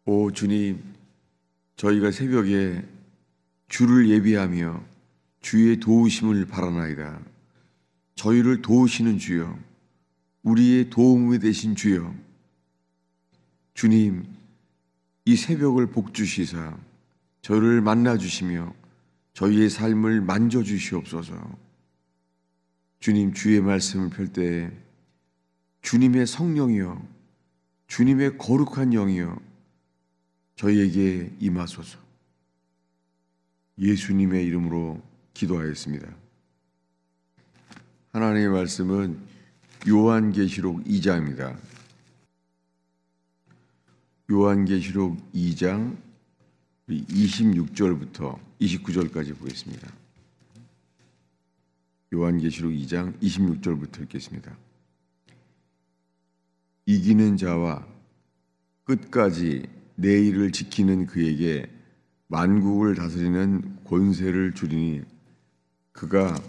오 주님, 저희가 새벽에 주를 예비하며 주의 도우심을 바라나이다. 저희를 도우시는 주여, 우리의 도움이 되신 주여, 주님, 이 새벽을 복주시사 저를 만나주시며 저희의 삶을 만져주시옵소서. 주님, 주의 말씀을 펼 때 주님의 성령이여, 주님의 거룩한 영이여 저희에게 임하소서. 예수님의 이름으로 기도하였습니다. 하나님의 말씀은 요한계시록 2장입니다. 요한계시록 2장 26절부터 29절까지 보겠습니다. 요한계시록 2장 26절부터 읽겠습니다. 이기는 자와 끝까지 내 일을 지키는 그에게 만국을 다스리는 권세를 주리니 그가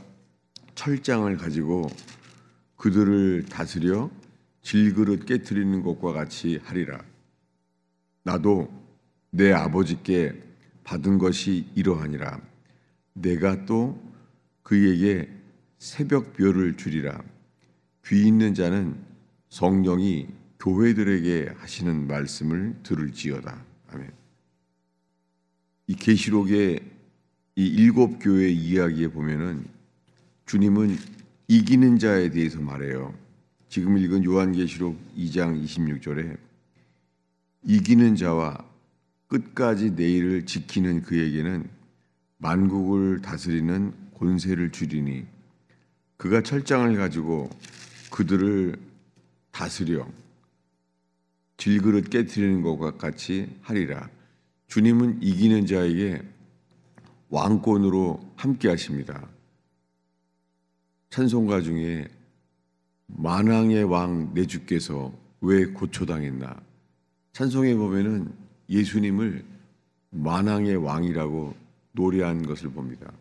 철장을 가지고 그들을 다스려 질그릇 깨트리는 것과 같이 하리라. 나도 내 아버지께 받은 것이 이러하니라. 내가 또 그에게 새벽별을 주리라. 귀 있는 자는 성령이 교회들에게 하시는 말씀을 들을지어다. 아멘. 이 계시록의 이 7교회 이야기에 보면은 주님은 이기는 자에 대해서 말해요. 지금 읽은 요한계시록 2장 26절에 이기는 자와 끝까지 내 일을 지키는 그에게는 만국을 다스리는 권세를 주리니 그가 철장을 가지고 그들을 다스려 질그릇 깨트리는 것과 같이 하리라. 주님은 이기는 자에게 왕권으로 함께 하십니다. 찬송가 중에 만왕의 왕 내 주께서 왜 고초당했나, 찬송에 보면은 예수님을 만왕의 왕이라고 노래한 것을 봅니다.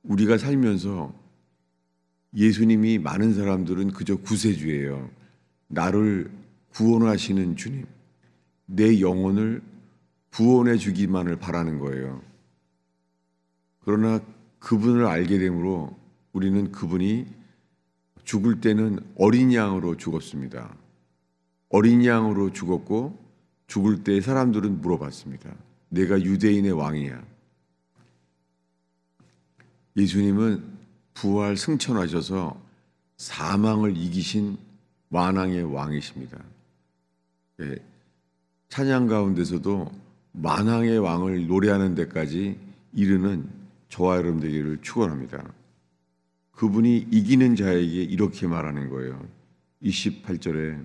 우리가 살면서 예수님이 많은 사람들은 그저 구세주예요. 나를 구원하시는 주님, 내 영혼을 구원해 주기만을 바라는 거예요. 그러나 그분을 알게 되므로 우리는 그분이 죽을 때는 어린 양으로 죽었습니다. 어린 양으로 죽었고 죽을 때 사람들은 물어봤습니다. 내가 유대인의 왕이야. 예수님은 부활 승천하셔서 사망을 이기신 만왕의 왕이십니다. 찬양 가운데서도 만왕의 왕을 노래하는 데까지 이르는 저와 여러분 되기를 축원합니다. 그분이 이기는 자에게 이렇게 말하는 거예요. 28절에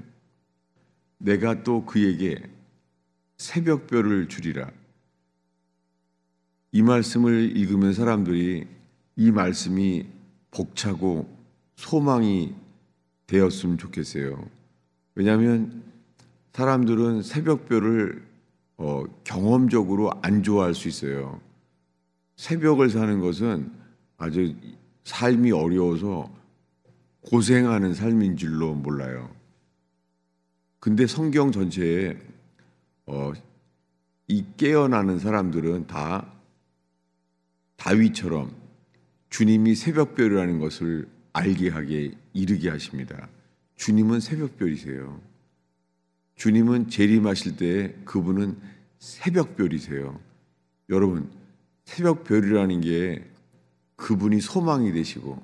내가 또 그에게 새벽별을 주리라. 이 말씀을 읽으면 사람들이 이 말씀이 벅차고 소망이 되었으면 좋겠어요. 왜냐하면 사람들은 새벽별을 경험적으로 안 좋아할 수 있어요. 새벽을 사는 것은 아주 삶이 어려워서 고생하는 삶인 줄로 몰라요. 근데 성경 전체에 이 깨어나는 사람들은 다 다윗처럼 주님이 새벽별이라는 것을 알게 하게 이르게 하십니다. 주님은 새벽별이세요. 주님은 재림하실 때 그분은 새벽별이세요. 여러분, 새벽별이라는 게 그분이 소망이 되시고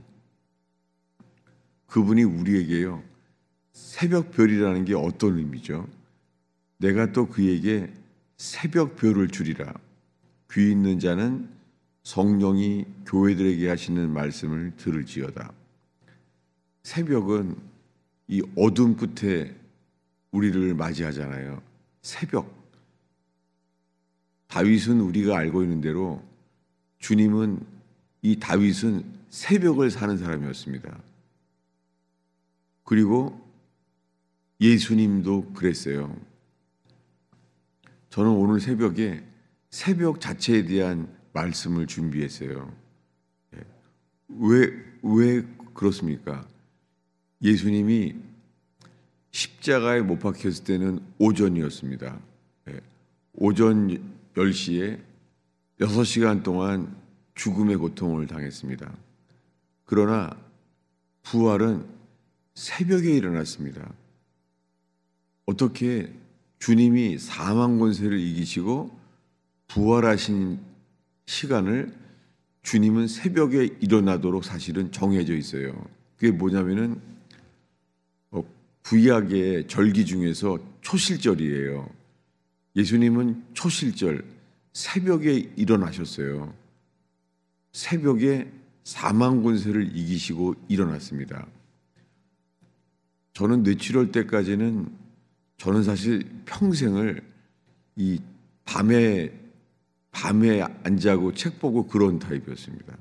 그분이 우리에게요, 새벽별이라는 게 어떤 의미죠? 내가 또 그에게 새벽별을 주리라. 귀 있는 자는 성령이 교회들에게 하시는 말씀을 들을지어다. 새벽은 이 어둠 끝에 우리를 맞이하잖아요. 새벽. 다윗은 우리가 알고 있는 대로 주님은, 이 다윗은 새벽을 사는 사람이었습니다. 그리고 예수님도 그랬어요. 저는 오늘 새벽에 새벽 자체에 대한 말씀을 준비했어요. 왜 그렇습니까? 예수님이 십자가에 못 박혔을 때는 오전이었습니다. 오전 10시에 6시간 동안 죽음의 고통을 당했습니다. 그러나 부활은 새벽에 일어났습니다. 어떻게 주님이 사망 권세를 이기시고 부활하신 시간을 주님은 새벽에 일어나도록 사실은 정해져 있어요. 그게 뭐냐면은 구약의 절기 중에서 초실절이에요. 예수님은 초실절 새벽에 일어나셨어요. 새벽에 사망 권세를 이기시고 일어났습니다. 저는 뇌출혈 때까지는 저는 사실 평생을 이 밤에 안 자고 책 보고 그런 타입이었습니다.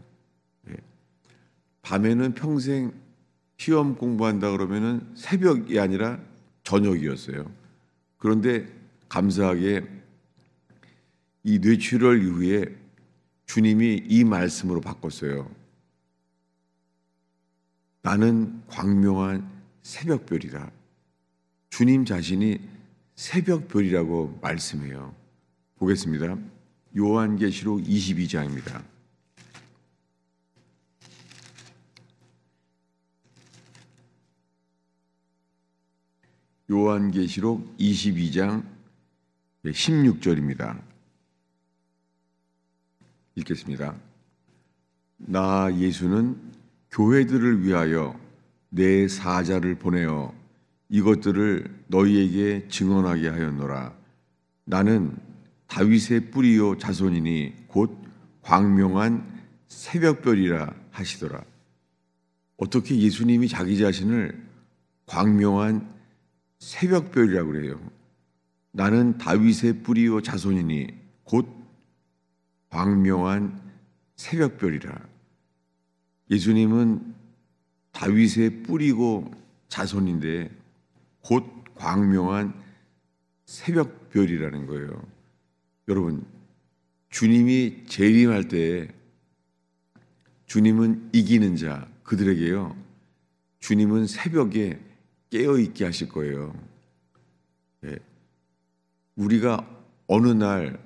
밤에는 평생 시험 공부한다 그러면은 새벽이 아니라 저녁이었어요. 그런데 감사하게 이 뇌출혈 이후에 주님이 이 말씀으로 바꿨어요. 나는 광명한 새벽별이다. 주님 자신이 새벽별이라고 말씀해요. 보겠습니다. 요한계시록 22장입니다. 요한계시록 22장 16절입니다. 읽겠습니다. 나 예수는 교회들을 위하여 내 사자를 보내어 이것들을 너희에게 증언하게 하였노라. 나는 다윗의 뿌리요 자손이니 곧 광명한 새벽별이라 하시더라. 어떻게 예수님이 자기 자신을 광명한 새벽별이라고 그래요. 나는 다윗의 뿌리요 자손이니 곧 광명한 새벽별이라. 예수님은 다윗의 뿌리고 자손인데 곧 광명한 새벽별이라는 거예요. 여러분, 주님이 재림할 때 주님은 이기는 자 그들에게요. 주님은 새벽에 깨어 있게 하실 거예요. 우리가 어느 날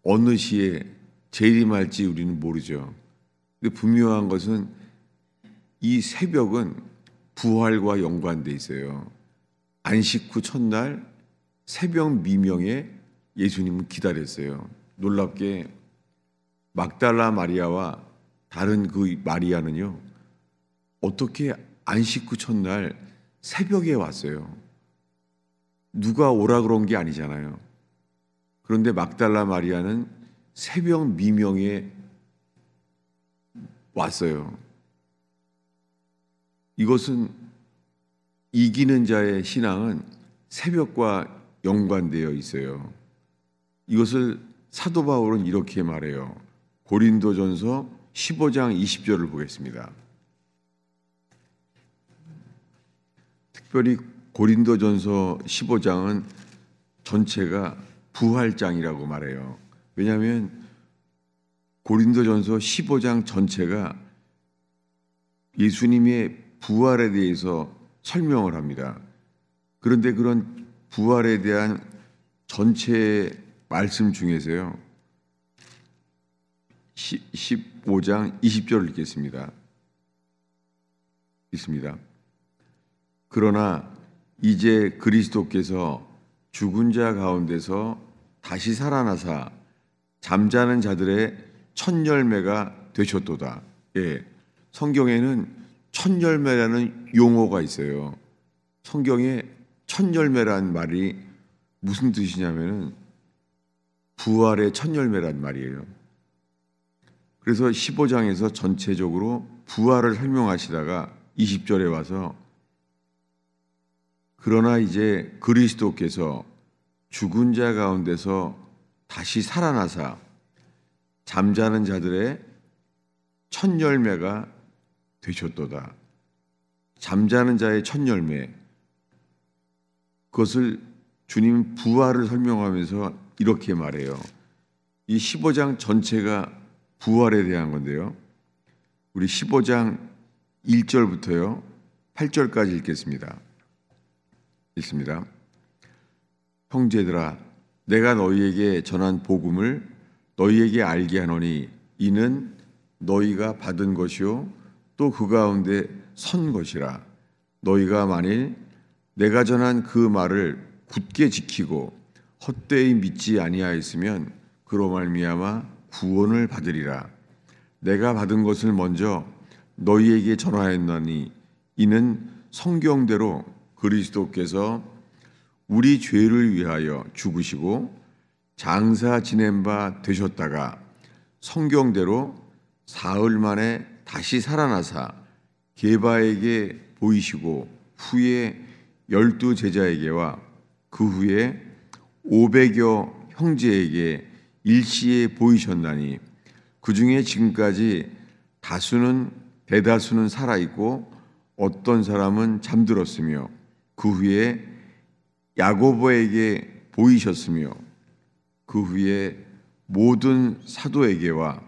어느 시에 재림할지 우리는 모르죠. 근데 분명한 것은 이 새벽은 부활과 연관돼 있어요. 안식 후 첫날 새벽 미명에 예수님은 기다렸어요. 놀랍게 막달라 마리아와 다른 그 마리아는요, 어떻게 안식 후 첫날 새벽에 왔어요. 누가 오라 그런 게 아니잖아요. 그런데 막달라 마리아는 새벽 미명에 왔어요. 이것은 이기는 자의 신앙은 새벽과 연관되어 있어요. 이것을 사도 바울은 이렇게 말해요. 고린도전서 15장 20절을 보겠습니다. 특별히 고린도전서 15장은 전체가 부활장이라고 말해요. 왜냐하면 고린도전서 15장 전체가 예수님의 부활에 대해서 설명을 합니다. 그런데 그런 부활에 대한 전체 말씀 중에서요, 15장 20절을 읽겠습니다. 읽습니다. 그러나 이제 그리스도께서 죽은 자 가운데서 다시 살아나사 잠자는 자들의 첫 열매가 되셨도다. 예, 성경에는 첫 열매라는 용어가 있어요. 성경에 첫 열매라는 말이 무슨 뜻이냐면은 부활의 첫 열매란 말이에요. 그래서 15장에서 전체적으로 부활을 설명하시다가 20절에 와서 그러나 이제 그리스도께서 죽은 자 가운데서 다시 살아나사 잠자는 자들의 첫 열매가 되셨도다. 잠자는 자의 첫 열매, 그것을 주님 부활을 설명하면서 이렇게 말해요. 이 15장 전체가 부활에 대한 건데요. 우리 15장 1절부터요 8절까지 읽겠습니다. 읽습니다. 형제들아, 내가 너희에게 전한 복음을 너희에게 알게 하노니 이는 너희가 받은 것이요 또 그 가운데 선 것이라. 너희가 만일 내가 전한 그 말을 굳게 지키고 헛되이 믿지 아니하였으면 그로 말미암아 구원을 받으리라. 내가 받은 것을 먼저 너희에게 전하였나니 이는 성경대로 그리스도께서 우리 죄를 위하여 죽으시고 장사 지낸 바 되셨다가 성경대로 사흘 만에 다시 살아나사 게바에게 보이시고 후에 12 제자에게와 그 후에 500여 형제에게 일시에 보이셨나니 그 중에 지금까지 대다수는 살아있고 어떤 사람은 잠들었으며 그 후에 야고보에게 보이셨으며 그 후에 모든 사도에게와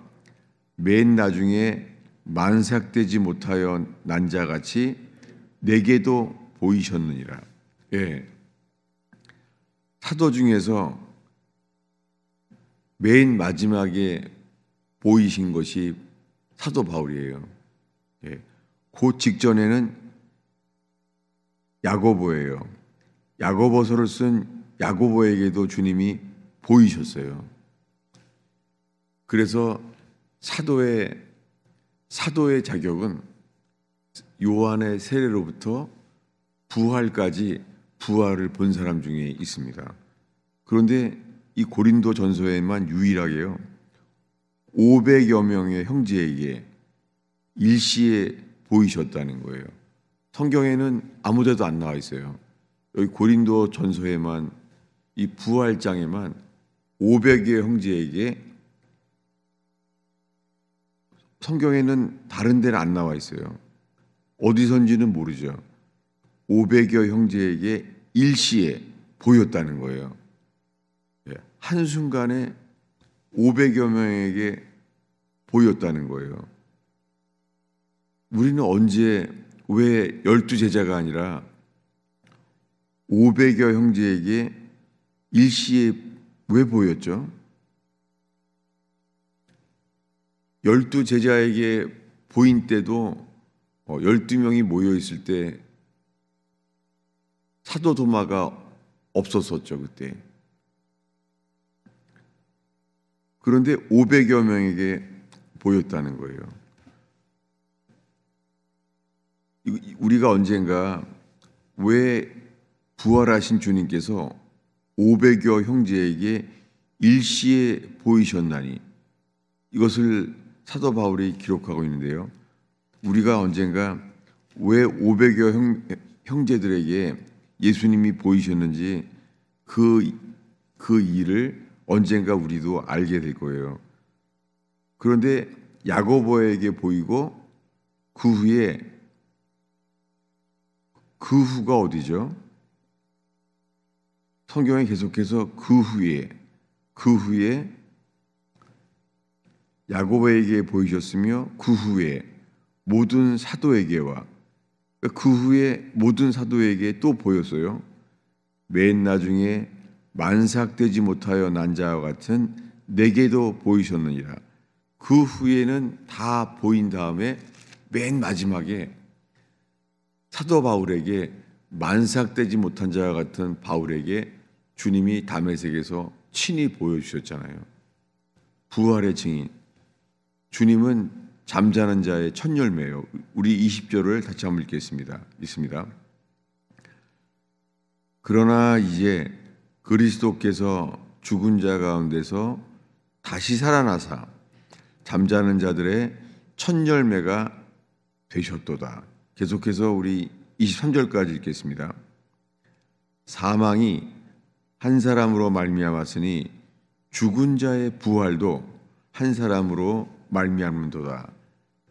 맨 나중에 만삭되지 못하여 난 자같이 내게도 보이셨느니라. 예. 사도 중에서 맨 마지막에 보이신 것이 사도 바울이에요. 예. 그 직전에는 야고보예요. 야고보서를 쓴 야고보에게도 주님이 보이셨어요. 그래서 사도의 자격은 요한의 세례로부터 부활까지 부활을 본 사람 중에 있습니다. 그런데 이 고린도 전서에만 유일하게요 500여 명의 형제에게 일시에 보이셨다는 거예요. 성경에는 아무 데도 안 나와 있어요. 여기 고린도 전서에만 이 부활장에만 500여 형제에게 성경에는 다른 데는 안 나와 있어요. 어디선지는 모르죠. 500여 형제에게 일시에 보였다는 거예요. 한순간에 500여 명에게 보였다는 거예요. 우리는 언제 왜 12 제자가 아니라 500여 형제에게 일시에 왜 보였죠? 12 제자에게 보인 때도 12명이 모여 있을 때 사도 도마가 없었었죠, 그때. 그런데 500여 명에게 보였다는 거예요. 우리가 언젠가 왜 부활하신 주님께서 500여 형제에게 일시에 보이셨나니 이것을 사도 바울이 기록하고 있는데요. 우리가 언젠가 왜 500여 형제들에게 예수님이 보이셨는지 그 일을 언젠가 우리도 알게 될 거예요. 그런데 야고보에게 보이고 그 후가 어디죠? 성경에 계속해서 그 후에 야고보에게 보이셨으며 그 후에 모든 사도에게와 그 후에 모든 사도에게 또 보였어요. 맨 나중에 만삭되지 못하여 난 자와 같은 내게도 보이셨느니라. 그 후에는 다 보인 다음에 맨 마지막에 사도 바울에게 만삭되지 못한 자와 같은 바울에게 주님이 다메섹에서 친히 보여주셨잖아요. 부활의 증인. 주님은 잠자는 자의 첫 열매예요. 우리 20절을 다시 한번 읽겠습니다. 그러나 이제 그리스도께서 죽은 자 가운데서 다시 살아나사 잠자는 자들의 첫 열매가 되셨도다. 계속해서 우리 23절까지 읽겠습니다. 사망이 한 사람으로 말미암았으니 죽은 자의 부활도 한 사람으로 말미암는도다.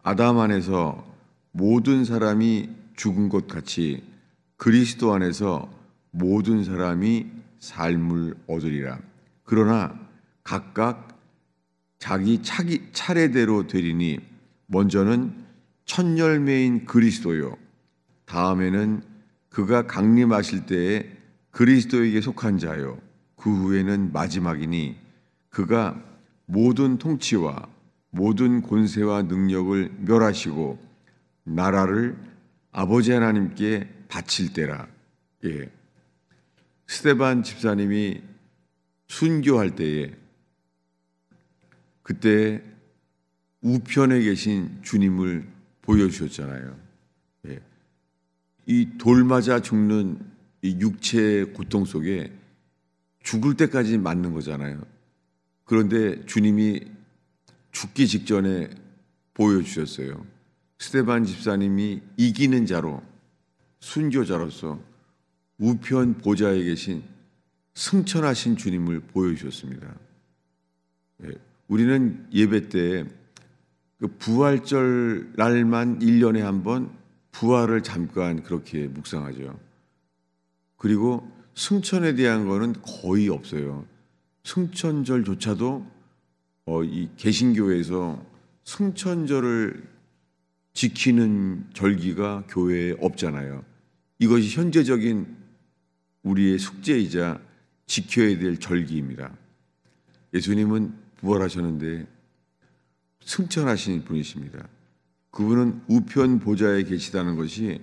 아담 안에서 모든 사람이 죽은 것 같이 그리스도 안에서 모든 사람이 삶을 얻으리라. 그러나 각각 자기 차례대로 되리니 먼저는 첫 열매인 그리스도요 다음에는 그가 강림하실 때에 그리스도에게 속한 자요 그 그 후에는 마지막이니 그가 모든 통치와 모든 권세와 능력을 멸하시고 나라를 아버지 하나님께 바칠 때라. 예. 스데반 집사님이 순교할 때에 그때 우편에 계신 주님을 보여주셨잖아요. 예. 이 돌 맞아 죽는 이 육체의 고통 속에 죽을 때까지 맞는 거잖아요. 그런데 주님이 죽기 직전에 보여주셨어요. 스데반 집사님이 이기는 자로, 순교자로서 우편 보좌에 계신 승천하신 주님을 보여주셨습니다. 예, 우리는 예배 때 그 부활절 날만 1년에 한 번 부활을 잠깐 그렇게 묵상하죠. 그리고 승천에 대한 거는 거의 없어요. 승천절조차도 이 개신교에서 승천절을 지키는 절기가 교회에 없잖아요. 이것이 현재적인 우리의 숙제이자 지켜야 될 절기입니다. 예수님은 부활하셨는데 승천하신 분이십니다. 그분은 우편 보좌에 계시다는 것이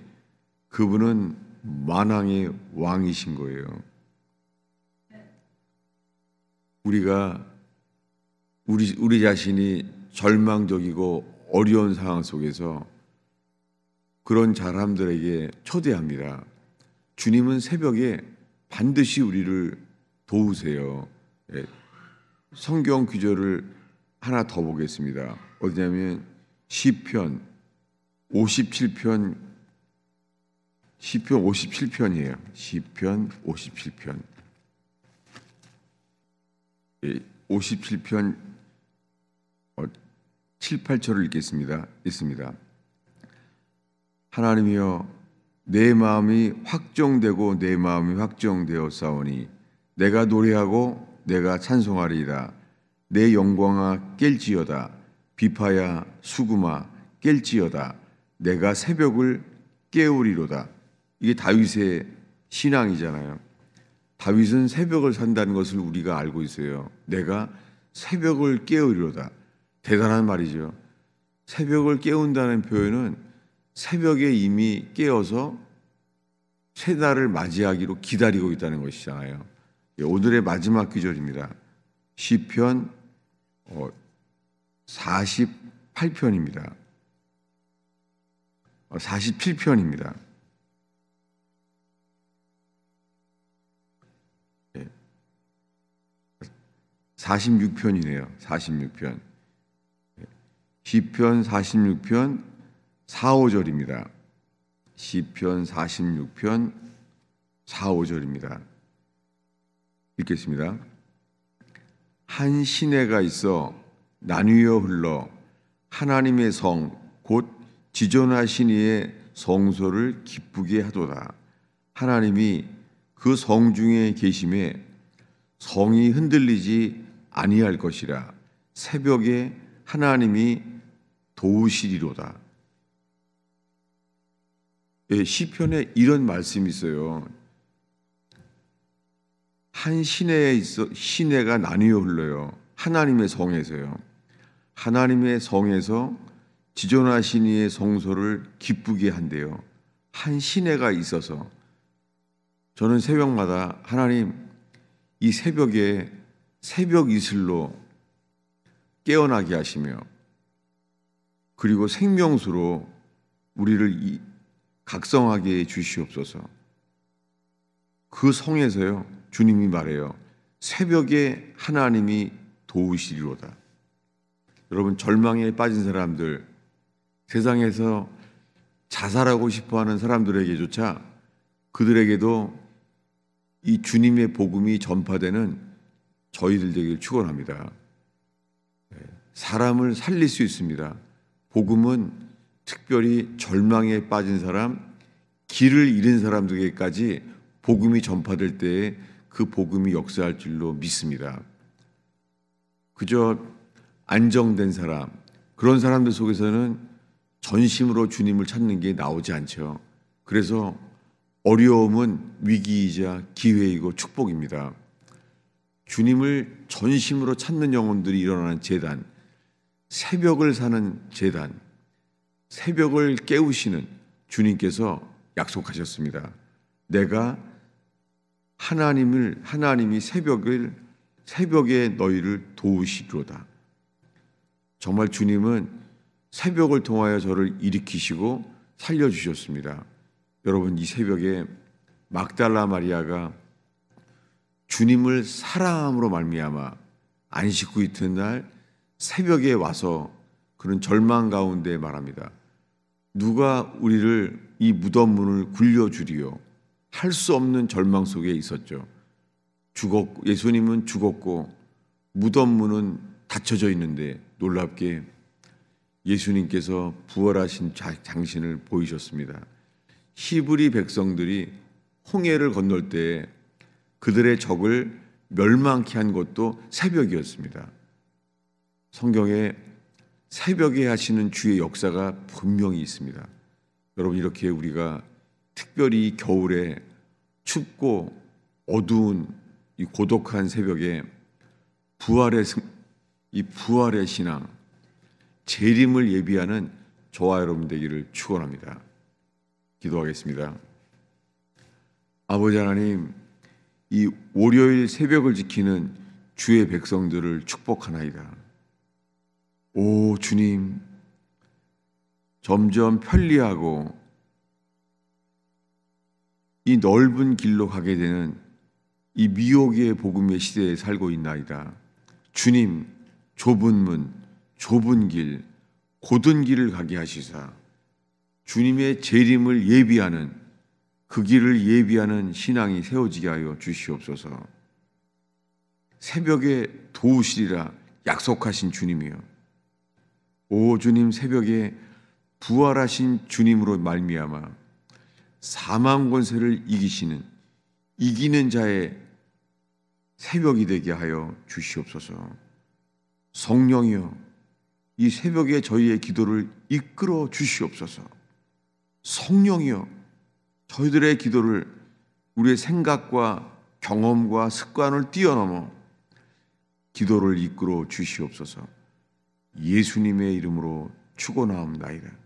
그분은 만왕의 왕이신 거예요. 우리가 우리 자신이 절망적이고 어려운 상황 속에서 그런 사람들에게 초대합니다. 주님은 새벽에 반드시 우리를 도우세요. 성경 구절을 하나 더 보겠습니다. 어디냐면 시편 57편 57편이에요. 시편 57편 57편 7, 8절을 읽겠습니다. 있습니다. 하나님이여 내 마음이 확정되고 내 마음이 확정되었사오니 내가 노래하고 내가 찬송하리이다. 내 영광아 깰지어다. 비파야 수금아 깰지어다. 내가 새벽을 깨우리로다. 이게 다윗의 신앙이잖아요. 다윗은 새벽을 산다는 것을 우리가 알고 있어요. 내가 새벽을 깨우리로다. 대단한 말이죠. 새벽을 깨운다는 표현은 새벽에 이미 깨어서 새날을 맞이하기로 기다리고 있다는 것이잖아요. 오늘의 마지막 구절입니다. 시편 48편입니다. 47편입니다. 46편이네요. 46편. 시편 46편 4, 5절입니다. 시편 46편 4, 5절입니다. 읽겠습니다. 한 시내가 있어 나뉘어 흘러 하나님의 성 곧 지존하신 이의 성소를 기쁘게 하도다. 하나님이 그 성 중에 계심에 성이 흔들리지 아니할 것이라. 새벽에 하나님이 도우시리로다. 시편에 이런 말씀이 있어요. 한 시내에 있어 시내가 나뉘어 흘러요. 하나님의 성에서요. 하나님의 성에서 지존하신 이의 성소를 기쁘게 한대요. 한 시내가 있어서 저는 새벽마다 하나님 이 새벽에 새벽 이슬로 깨어나게 하시며 그리고 생명수로 우리를 각성하게 해 주시옵소서. 그 성에서요 주님이 말해요. 새벽에 하나님이 도우시리로다. 여러분 절망에 빠진 사람들, 세상에서 자살하고 싶어하는 사람들에게조차 그들에게도 이 주님의 복음이 전파되는 저희들 되기를 축원합니다. 사람을 살릴 수 있습니다. 복음은 특별히 절망에 빠진 사람, 길을 잃은 사람들에게까지 복음이 전파될 때에 그 복음이 역사할 줄로 믿습니다. 그저 안정된 사람, 그런 사람들 속에서는 전심으로 주님을 찾는 게 나오지 않죠. 그래서 어려움은 위기이자 기회이고 축복입니다. 주님을 전심으로 찾는 영혼들이 일어나는 제단, 새벽을 사는 제단, 새벽을 깨우시는 주님께서 약속하셨습니다. 내가 하나님이 새벽에 너희를 도우시리로다. 정말 주님은 새벽을 통하여 저를 일으키시고 살려주셨습니다. 여러분, 이 새벽에 막달라 마리아가 주님을 사랑함으로 말미암아 안식 후 이튿날 새벽에 와서 그런 절망 가운데 말합니다. 누가 우리를 이 무덤 문을 굴려주리요? 할 수 없는 절망 속에 있었죠. 예수님은 죽었고 무덤 문은 닫혀져 있는데 놀랍게 예수님께서 부활하신 장신을 보이셨습니다. 히브리 백성들이 홍해를 건널 때 그들의 적을 멸망케 한 것도 새벽이었습니다. 성경에 새벽에 하시는 주의 역사가 분명히 있습니다. 여러분, 이렇게 우리가 특별히 겨울에 춥고 어두운 이 고독한 새벽에 부활의 신앙, 재림을 예비하는 저와 여러분 되기를 축원합니다. 기도하겠습니다. 아버지 하나님, 이 월요일 새벽을 지키는 주의 백성들을 축복하나이다. 오 주님, 점점 편리하고 이 넓은 길로 가게 되는 이 미혹의 복음의 시대에 살고 있나이다. 주님, 좁은 문, 좁은 길, 곧은 길을 가게 하시사 주님의 재림을 예비하는 그 길을 예비하는 신앙이 세워지게 하여 주시옵소서. 새벽에 도우시리라 약속하신 주님이여, 오 주님, 새벽에 부활하신 주님으로 말미암아 사망 권세를 이기는 자의 새벽이 되게 하여 주시옵소서. 성령이여, 이 새벽에 저희의 기도를 이끌어 주시옵소서. 성령이여, 저희들의 기도를 우리의 생각과 경험과 습관을 뛰어넘어 기도를 이끌어 주시옵소서. 예수님의 이름으로 축원하옵나이다.